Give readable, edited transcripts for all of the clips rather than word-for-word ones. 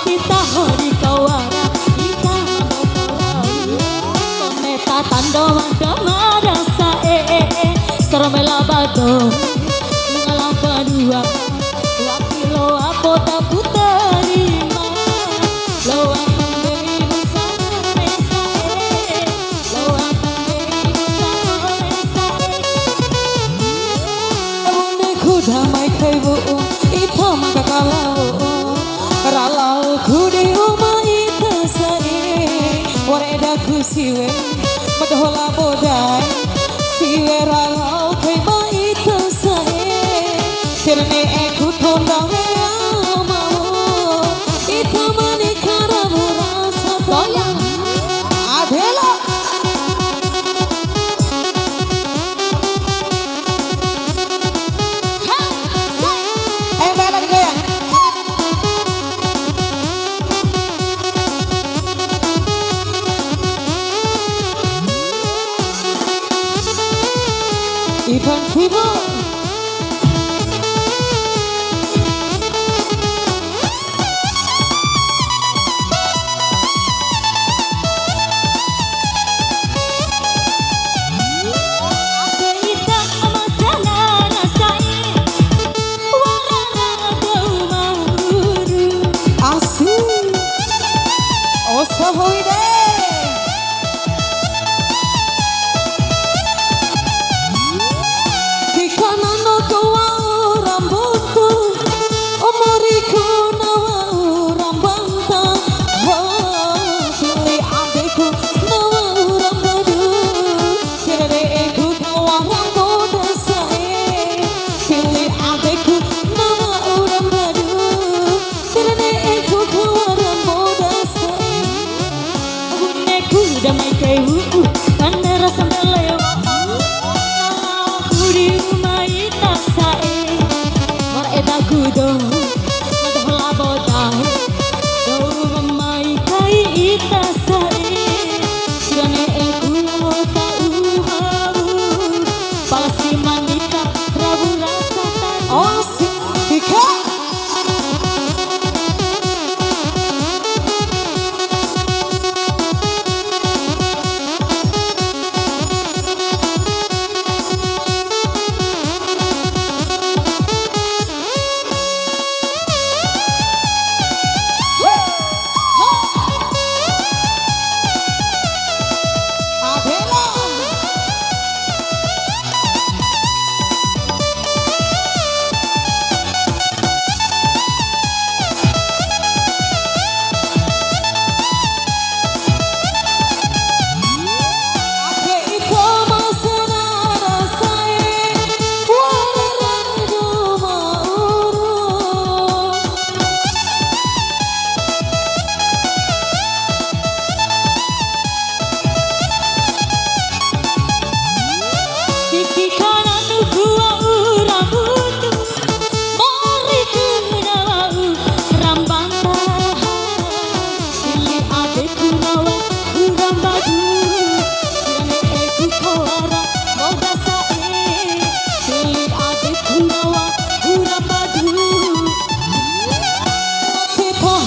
kita hori kawara kita mabakara kometa tando mada rasa seromela bado ngalam padua wakilo apa tak ku terima lo akan beri bersama resa lo akan beri bersama resa Onde ku damai kai wo ita maka kalau ralau ku di rumah ita sae wareda ku siwe madhola bodai siwe ralau kai ma ita sae kirne aku tondang mau ita mani kara rasa toyang adela balik goyang Ivan Kubo damai kai tanda rasa melewa aku di rumah ita sae wareda kudo madhola bodai do mamai kai ita sae kirane aku tahu palasi manita prabu rasa tan oh sika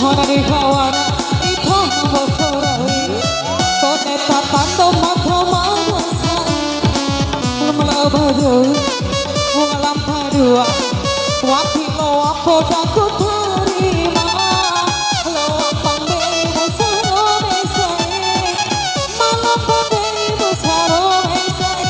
Honari kawana ito mabotorawi Kone tatando makamasa Malabado Mungalam padua Wakilo apo daku terima Lo apang demo saro mesai Malapang demo saro mesai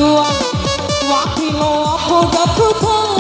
Tuhan, wakil aku gak ku tahu.